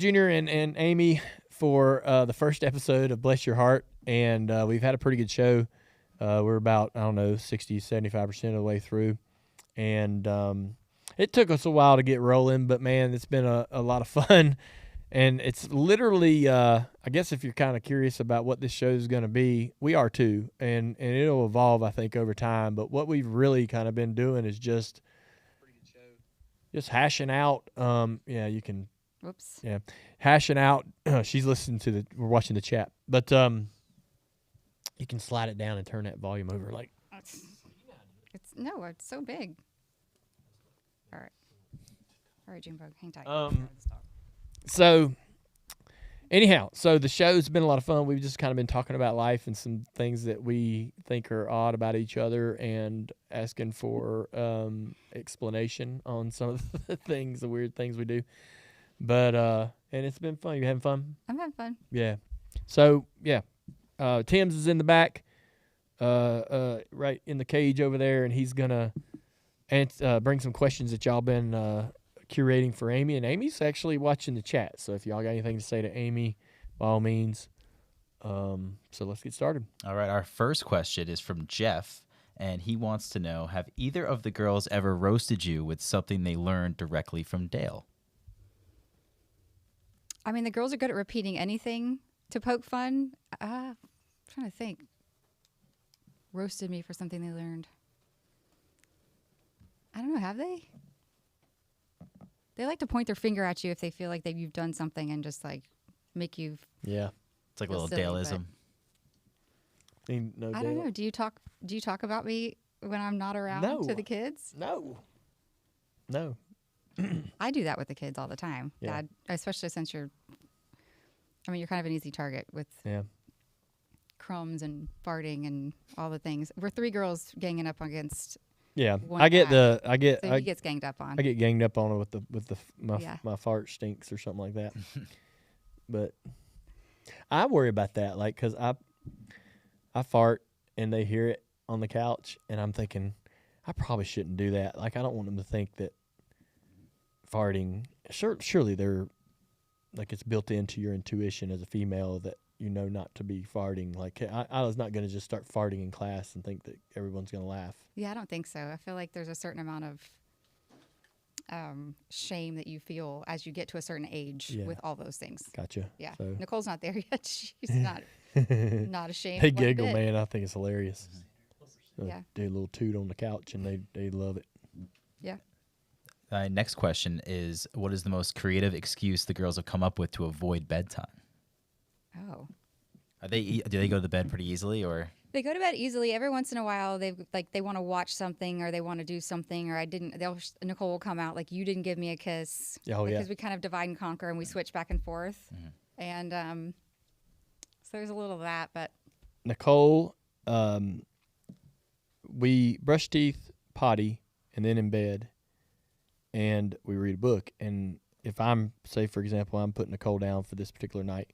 Junior and Amy for the first episode of Bless Your Hardt, and we've had a pretty good show. We're about, 60, 75% of the way through, and it took us a while to get rolling, but, man, it's been a lot of fun, and it's literally, I guess if you're kind of curious about what this show is going to be, we are too, and it'll evolve, I think, over time, but what we've really kind of been doing is just hashing out, you can... Whoops. Yeah, hashing out. She's listening to we're watching the chat, but you can slide it down and turn that volume over. Like, It's so big. All right, Junebug, hang tight. So anyhow, so the show's been a lot of fun. We've just kind of been talking about life and some things that we think are odd about each other, and asking for explanation on some of the weird things we do. But and it's been fun. You having fun? I'm having fun. Yeah. So yeah, Tim's is in the back, right in the cage over there, and he's gonna bring some questions that y'all been curating for Amy. And Amy's actually watching the chat. So if y'all got anything to say to Amy, by all means. So let's get started. All right. Our first question is from Jeff, and he wants to know: have either of the girls ever roasted you with something they learned directly from Dale? I mean, the girls are good at repeating anything to poke fun. I'm trying to think. Roasted me for something they learned. I don't know. Have they? They like to point their finger at you if they feel like you've done something and just like make you. Yeah, it's like a feel little silly, Daleism. I don't know. Do you talk about me when I'm not around to the kids? No. I do that with the kids all the time, Yeah. Dad, especially since you're kind of an easy target with crumbs and farting and all the things. We're three girls ganging up against. Yeah, one he gets ganged up on. I get ganged up on it with my fart stinks or something like that. But I worry about that, like, because I fart and they hear it on the couch, and I'm thinking I probably shouldn't do that. Like, I don't want them to think that farting. Surely they're like, it's built into your intuition as a female that not to be farting. Like, I was not going to just start farting in class and think that everyone's going to laugh. Yeah, I don't think so. I feel like there's a certain amount of shame that you feel as you get to a certain age with all those things. Gotcha. Yeah. So. Nicole's not there yet. She's not ashamed. They giggle, man. I think it's hilarious. So yeah. Do a little toot on the couch, and they love it. Yeah. Next question is: what is the most creative excuse the girls have come up with to avoid bedtime? Oh. Do they go to bed pretty easily, or? They go to bed easily. Every once in a while, they want to watch something, or they want to do something, or Nicole will come out like, you didn't give me a kiss. Oh, yeah. Because we kind of divide and conquer, and we switch back and forth. Mm-hmm. And so there's a little of that, but. Nicole, we brush teeth, potty, and then in bed, and we read a book. And if say, for example, I'm putting Nicole down for this particular night,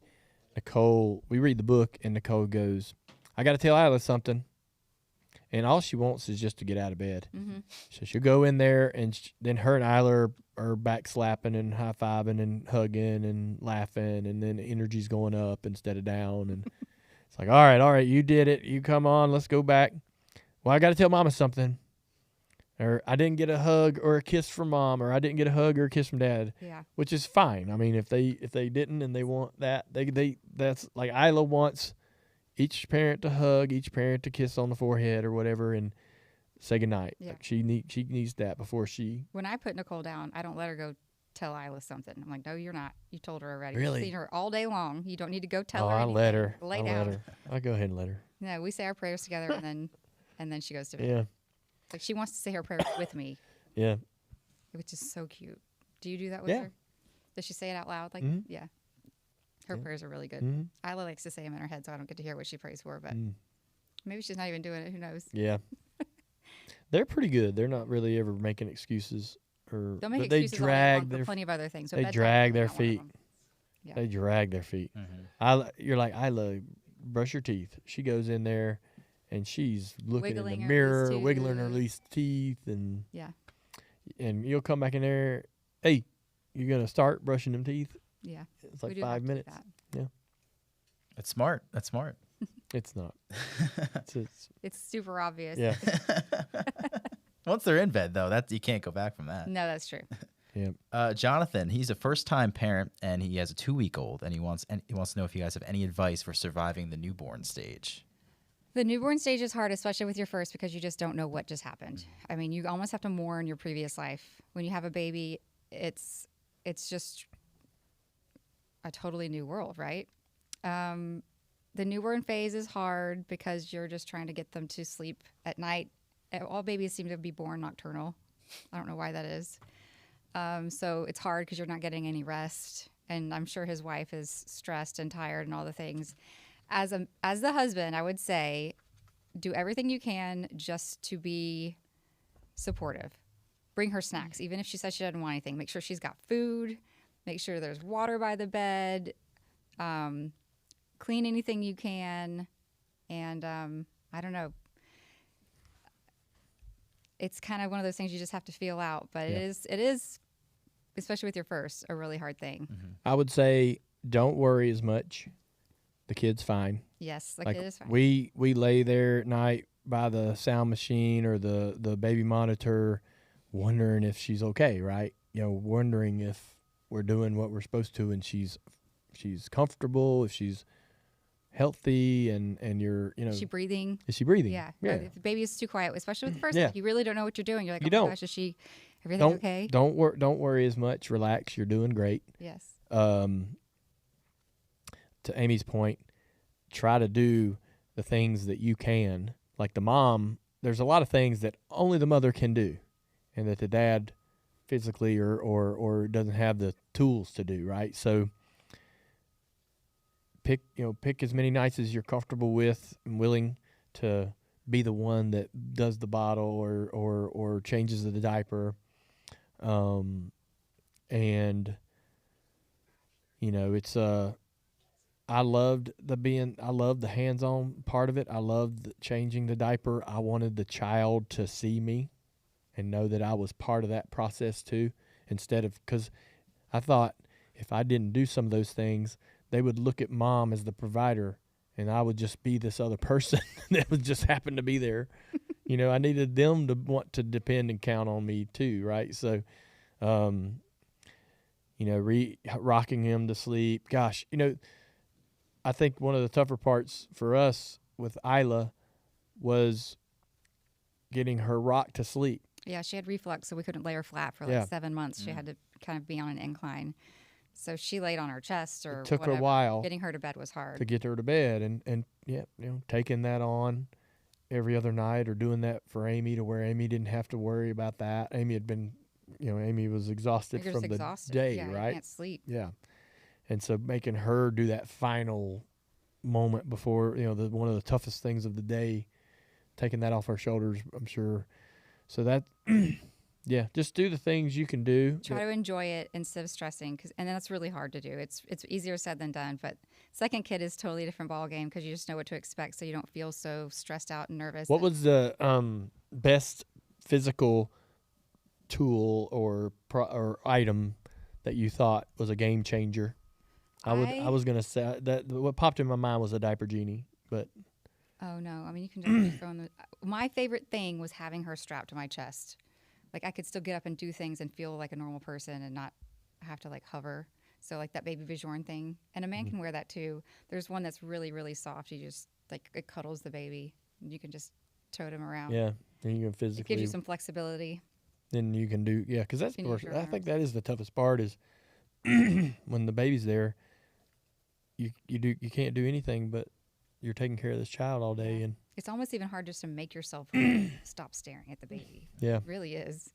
we read the book, and Nicole goes, I got to tell Isla something. And all she wants is just to get out of bed. Mm-hmm. So she'll go in there, and then her and Isla are back slapping and high-fiving and hugging and laughing, and then the energy's going up instead of down. And it's like, all right, you did it. You come on, let's go back. Well, I got to tell Mama something. Or I didn't get a hug or a kiss from Mom, or I didn't get a hug or a kiss from Dad. Yeah. Which is fine. I mean, if they didn't and they want that, that's like Isla wants each parent to hug, each parent to kiss on the forehead or whatever, and say goodnight. Yeah. Like she needs that before she. When I put Nicole down, I don't let her go tell Isla something. I'm like, no, you're not. You told her already. Really? You've seen her all day long. You don't need to go tell her. I let her. Lay down. I go ahead and let her. No, we say our prayers together, and then she goes to bed. Yeah. Like, she wants to say her prayers with me. Yeah. Which is so cute. Do you do that with her? Does she say it out loud? Like, yeah. Her prayers are really good. Mm-hmm. Isla likes to say them in her head, so I don't get to hear what she prays for, but maybe she's not even doing it. Who knows? Yeah. They're pretty good. They're not really ever making excuses. They'll make excuses for plenty of other things. So they drag their feet. Yeah. They drag their feet. Mm-hmm. You're like, Isla, brush your teeth. She goes in there, and she's looking in the mirror, wiggling her loose teeth, and and you'll come back in there. Hey, you gonna start brushing them teeth? Yeah. It's We like do have 5 to do minutes. that. Yeah. That's smart. That's smart. It's not. It's super obvious. Yeah. Once they're in bed, though, you can't go back from that. No, that's true. Yeah. Jonathan, he's a first-time parent, and he has a 2-week-old, and he wants to know if you guys have any advice for surviving the newborn stage. The newborn stage is hard, especially with your first, because you just don't know what just happened. I mean, you almost have to mourn your previous life. When you have a baby, it's just a totally new world, right? The newborn phase is hard because you're just trying to get them to sleep at night. All babies seem to be born nocturnal. I don't know why that is. So it's hard because you're not getting any rest. And I'm sure his wife is stressed and tired and all the things. As the husband, I would say, do everything you can just to be supportive. Bring her snacks, even if she says she doesn't want anything. Make sure she's got food. Make sure there's water by the bed. Clean anything you can. And I don't know. It's kind of one of those things you just have to feel out. But it is, especially with your first, a really hard thing. Mm-hmm. I would say don't worry as much. The kid's fine. Yes, the kid is fine. We lay there at night by the sound machine or the baby monitor, wondering if she's okay, right? Wondering if we're doing what we're supposed to, and she's comfortable, if she's healthy, and you're, Is she breathing? Is she breathing? Yeah. Yeah. If the baby is too quiet, especially with the first, Yeah. you really don't know what you're doing. You're like, You oh don't. my gosh, is she everything okay? Don't worry as much. Relax. You're doing great. Yes. To Amy's point, try to do the things that you can. Like the mom, there's a lot of things that only the mother can do, and that the dad physically or doesn't have the tools to do, right? So pick as many nights as you're comfortable with and willing to be the one that does the bottle or changes the diaper. And it's I loved the hands-on part of it. I loved changing the diaper. I wanted the child to see me and know that I was part of that process too, because I thought if I didn't do some of those things, they would look at mom as the provider, and I would just be this other person that would just happen to be there. I needed them to want to depend and count on me too, right? So, rocking him to sleep. Gosh, I think one of the tougher parts for us with Isla was getting her rocked to sleep. Yeah, she had reflux, so we couldn't lay her flat for like 7 months. She had to kind of be on an incline. So she laid on her chest or it took whatever. a while. Getting her to bed was hard. To get her to bed, and taking that on every other night or doing that for Amy to where Amy didn't have to worry about that. Amy had been, Amy was exhausted from the day, yeah, right? You can't sleep. Yeah. And so making her do that final moment before, one of the toughest things of the day, taking that off our shoulders, I'm sure. So that, just do the things you can do. Try to enjoy it instead of stressing, and that's really hard to do. It's easier said than done, but second kid is totally a different ball game because you just know what to expect, so you don't feel so stressed out and nervous. What was the best physical tool or item that you thought was a game changer? I was gonna say that what popped in my mind was a diaper genie, but oh no, I mean you can just throw in the. My favorite thing was having her strapped to my chest. Like I could still get up and do things and feel like a normal person and not have to like hover. So like that baby Bjorn thing, and a man can wear that too. There's one that's really really soft. You just like it cuddles the baby. And you can just tote him around. Yeah, and you can physically. It gives you some flexibility. Then you can do because that's I think that is the toughest part is when the baby's there. You can't do anything but you're taking care of this child all day, and it's almost even hard just to make yourself stop staring at the baby. Yeah, it really is.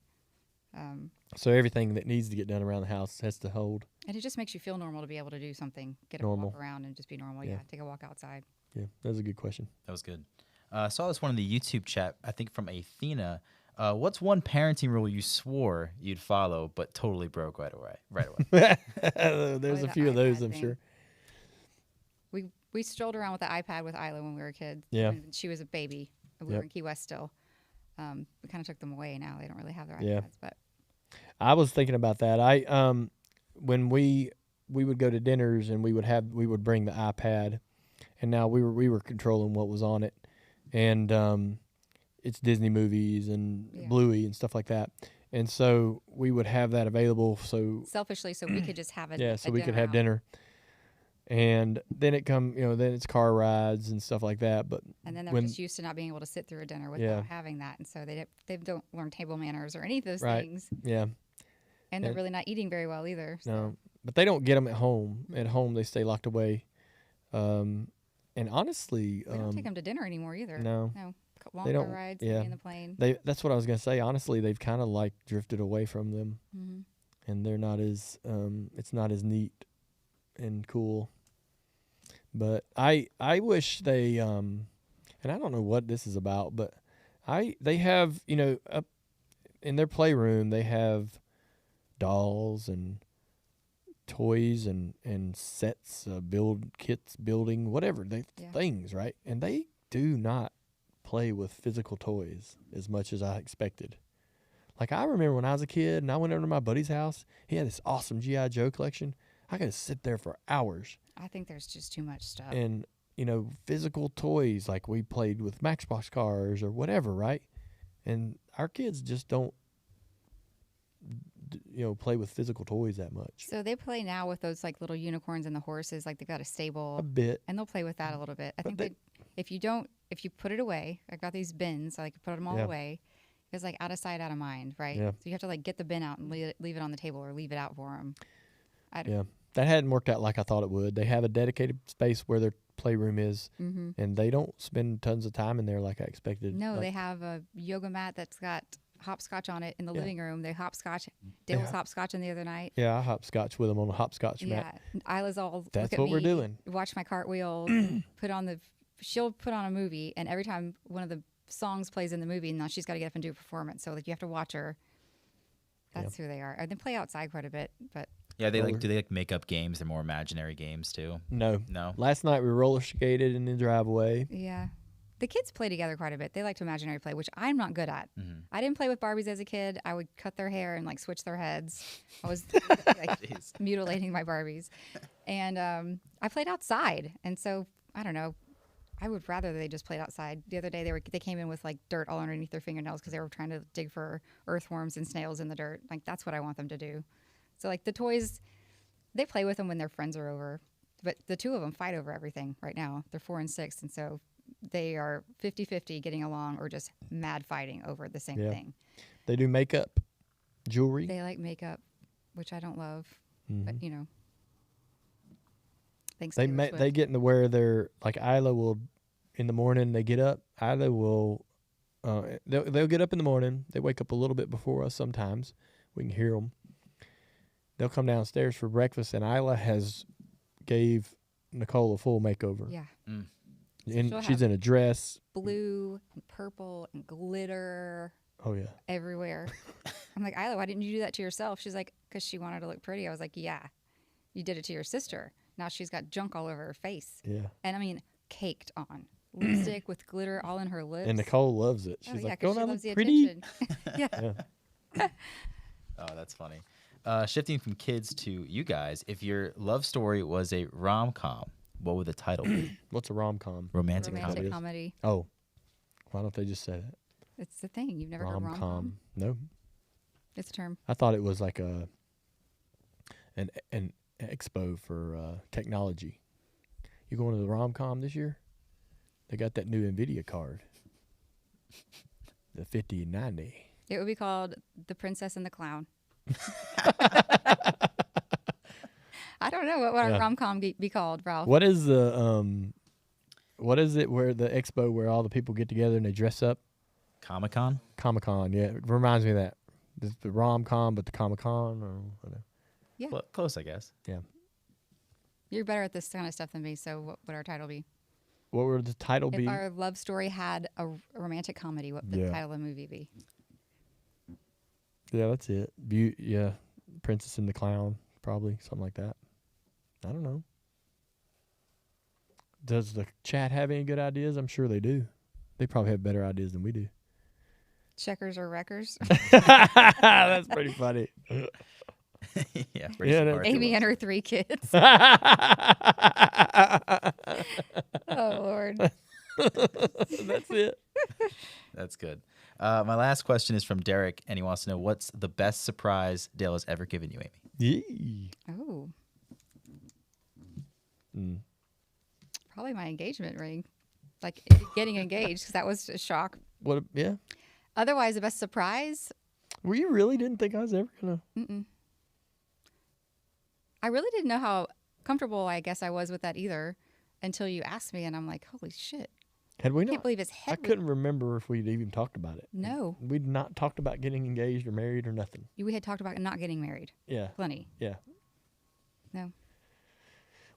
So everything that needs to get done around the house has to hold. And it just makes you feel normal to be able to do something, get normal. up, walk around, and just be normal. Yeah, take a walk outside. Yeah, that was a good question. That was good. I saw this one in the YouTube chat, I think from Athena. What's one parenting rule you swore you'd follow but totally broke right away? There's a few of those, I'm sure. We strolled around with the iPad with Isla when we were kids. Yeah. When she was a baby. We were in Key West still. We kind of took them away now. They don't really have their iPads. But I was thinking about that. When we we would go to dinners and we would bring the iPad, and now we were controlling what was on it, and it's Disney movies and Bluey and stuff like that. And so we would have that available. So selfishly, so we could just have we could have dinner. And then then it's car rides and stuff like that. But and then they're just used to not being able to sit through a dinner without having that, and so they don't learn table manners or any of those things. Yeah. And they're really not eating very well either. So. No, but they don't get them at home. At home, they stay locked away. And honestly, we don't take them to dinner anymore either. No. Long car rides, in the plane. That's what I was gonna say. Honestly, they've kind of like drifted away from them, and they're not as it's not as neat and cool. But I wish they and I don't know what this is about, but they have up in their playroom they have dolls and toys and sets, building whatever things, right? And they do not play with physical toys as much as I expected. Like I remember when I was a kid and I went over to my buddy's house, he had this awesome G.I. Joe collection. I could sit there for hours. I think there's just too much stuff. And, physical toys, like we played with Matchbox cars or whatever, right? And our kids just don't, play with physical toys that much. So they play now with those like little unicorns and the horses, like they've got a stable. A bit. And they'll play with that a little bit. I think if you put it away, I've got these bins, so I can put them all away. It's like out of sight, out of mind, right? Yeah. So you have to like get the bin out and leave it on the table or leave it out for them. That hadn't worked out like I thought it would. They have a dedicated space where their playroom is, and they don't spend tons of time in there like I expected. No, they have a yoga mat that's got hopscotch on it in the living room. They hopscotch. Dale was hopscotching the other night. Yeah, I hopscotch with them on a hopscotch mat. Yeah, Isla's all that's look at what me, we're doing. Watch my cartwheel, she'll put on a movie, and every time one of the songs plays in the movie, now she's got to get up and do a performance. So like you have to watch her. That's who they are. And they play outside quite a bit, but do they make up games? They're more imaginary games too. No. Last night we roller skated in the driveway. Yeah. The kids play together quite a bit. They like to imaginary play, which I'm not good at. I didn't play with Barbies as a kid. I would cut their hair and like switch their heads. I was like mutilating my Barbies. And I played outside. And so, I don't know. I would rather they just played outside. The other day they came in with like dirt all underneath their fingernails because they were trying to dig for earthworms and snails in the dirt. Like that's what I want them to do. So like the toys, they play with them when their friends are over. But the two of them fight over everything right now. They're 4 and 6, and so they are 50-50 getting along or just mad fighting over the same thing. They do makeup, jewelry. They like makeup, which I don't love, but thanks. They get into where they're like Isla will in the morning. They get up. Isla will they'll get up in the morning. They wake up a little bit before us sometimes. We can hear them. They'll come downstairs for breakfast, and Isla gave Nicole a full makeover. Yeah. And she's in a dress. Blue and purple and glitter. Oh, yeah. Everywhere. I'm like, Isla, why didn't you do that to yourself? She's like, because she wanted to look pretty. I was like, yeah, you did it to your sister. Now she's got junk all over her face. Yeah. And I mean, caked on. Lipstick with glitter all in her lips. And Nicole loves it. She's like, don't I look pretty? Yeah. Oh, that's funny. Shifting from kids to you guys, if your love story was a rom-com, what would the title be? What's a rom-com? Romantic comedy. Oh, why don't they just say that? It's the thing. You've never heard rom-com? No. It's a term. I thought it was like an expo for technology. You going to the rom-com this year? They got that new NVIDIA card. The 5090. It would be called The Princess and the Clown. I don't know what would a rom-com be called, Ralph. What is what is it where the expo where all the people get together and they dress up? Comic-Con? Comic-Con, yeah. It reminds me of that. The rom-com, but the Comic-Con or whatever. Yeah. Well, close, I guess. Yeah. You're better at this kind of stuff than me, so what would our title be? What would the title be? If our love story had a romantic comedy, what would the title of the movie be? Yeah, that's it. Princess and the Clown, probably, something like that. I don't know. Does the chat have any good ideas? I'm sure they do. They probably have better ideas than we do. Checkers or Wreckers? That's pretty funny. Yeah, Yeah, Hard Amy to and watch. her 3 kids. Oh, Lord. That's it. That's good. My last question is from Derek, and he wants to know what's the best surprise Dale has ever given you, Amy? Yeah. Oh, Mm. probably my engagement ring. Like getting engaged, because that was a shock. What? Yeah. Otherwise, the best surprise, Were you really didn't think I was ever gonna? I really didn't know how comfortable I guess I was with that either until you asked me, and I'm like, holy shit. Had we I can't not? believe his I head was... couldn't remember if we'd even talked about it. No. We'd not talked about getting engaged or married or nothing. We had talked about not getting married. Yeah. Plenty. Yeah. No.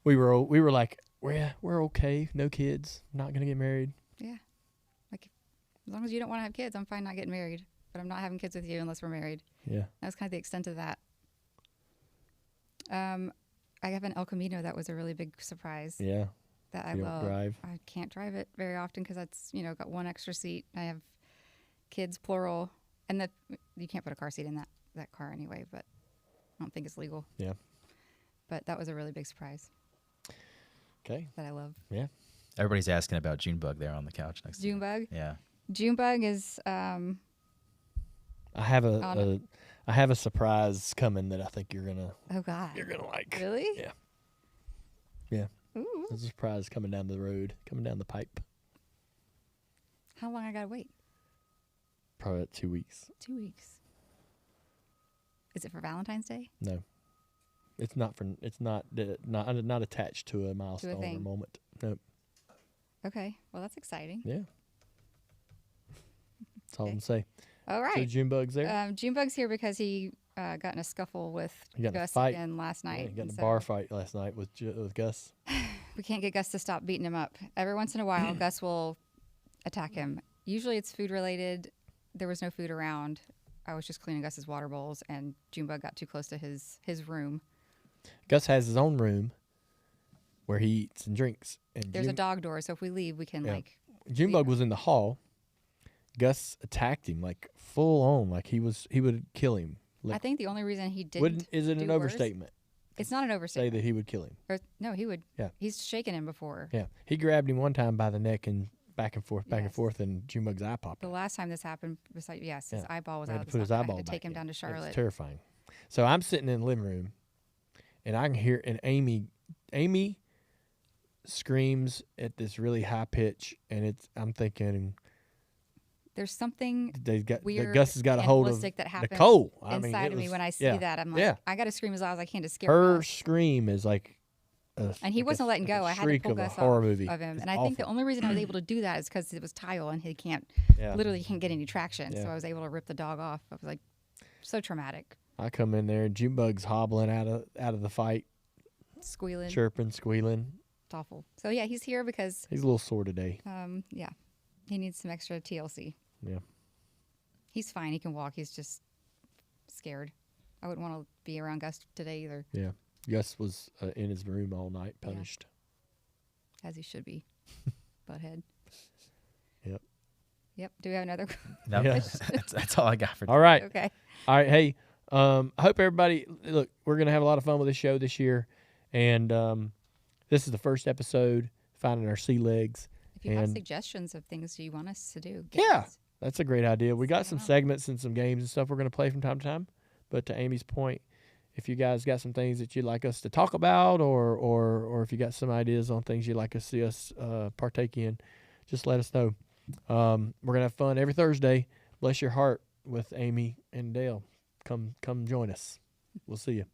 We were like, we're okay, no kids, not gonna get married. Yeah. Like, as long as you don't want to have kids, I'm fine not getting married. But I'm not having kids with you unless we're married. Yeah. That was kind of the extent of that. I have an El Camino that was a really big surprise Yeah. that I You don't love. drive. I can't drive it very often because that's, got one extra seat. I have kids, plural. And that you can't put a car seat in that car anyway, but I don't think it's legal. Yeah. But that was a really big surprise Okay. that I love. Yeah. Everybody's asking about Junebug there on the couch next to you. Junebug? Yeah. Junebug is... I have I have a surprise coming that I think you're gonna oh, God. like. Really? Yeah. Yeah. Ooh. There's a surprise coming down the road, coming down the pipe. How long I got to wait? Probably about 2 weeks. 2 weeks. Is it for Valentine's Day? No. It's not not attached to a milestone or thing. moment. Nope. Okay. Well, that's exciting. Yeah. That's all I'm Okay. gonna say. All So right. Junebug's there. Junebug's here because he got in a scuffle with He got in a Gus fight. again last Yeah, night. he got in and a so bar fight last night with Gus. we can't get Gus to stop beating him up. Every once in a while, Gus will attack him. Usually it's food related. There was no food around. I was just cleaning Gus's water bowls, and Junebug got too close to his room. Gus has his own room where he eats and drinks. And There's a dog door, so if we leave, we can, Yeah. like... Junebug was in the hall. Gus attacked him like full on, like he would kill him. Like, I think the only reason he didn't is it do an worse- overstatement? It's not an Say overstatement. that he would kill him. Or, no, he would. Yeah. He's shaken him before. Yeah, he grabbed him one time by the neck and back and forth, Yes. and Junebug's eye popped. The last time this happened, was like, yes, his Yeah. eyeball was We out had of to the put his socket. I eyeball had to back take him in. down to It was Charlotte. terrifying. So I'm sitting in the living room, and I can hear, and Amy screams at this really high pitch, and I'm thinking There's something that weird Gus has got a hold of animalistic that happens Nicole. inside of me when I see yeah, that. I'm like, yeah. I got to scream as loud as I can to scare Her Gus. scream is like, And he wasn't letting go. I had to shriek pull of a Gus horror off movie. of him. It's And I think the awful. only reason I was able to do that is because it was tile and he can't, Yeah. literally can't get any traction. So Yeah. I was able to rip the dog off. I was like, so traumatic. I come in there, Junebug's hobbling out of the fight, Squealing. chirping, squealing. It's awful. So yeah, he's here because, He's a little sore today. yeah, he needs some extra TLC. Yeah. He's fine. He can walk. He's just scared. I wouldn't want to be around Gus today either, Yeah. Gus was in his room all night, punished. as he should be. Butthead. Yep. Yep. Do we have another? No, Yeah. that's all I got for All right. Okay. All right. Hey, I hope everybody, look, we're going to have a lot of fun with this show this year. And this is the first episode, Finding Our Sea Legs. If you have And- suggestions of things you want us to do, Yeah. games, That's a great idea. We got Send some 'em out. segments and some games and stuff we're going to play from time to time. But to Amy's point, if you guys got some things that you'd like us to talk about, or if you got some ideas on things you'd like to see us partake in, just let us know. We're gonna have fun every Thursday. Bless Your Hardt with Amy and Dale. Come join us. We'll see you.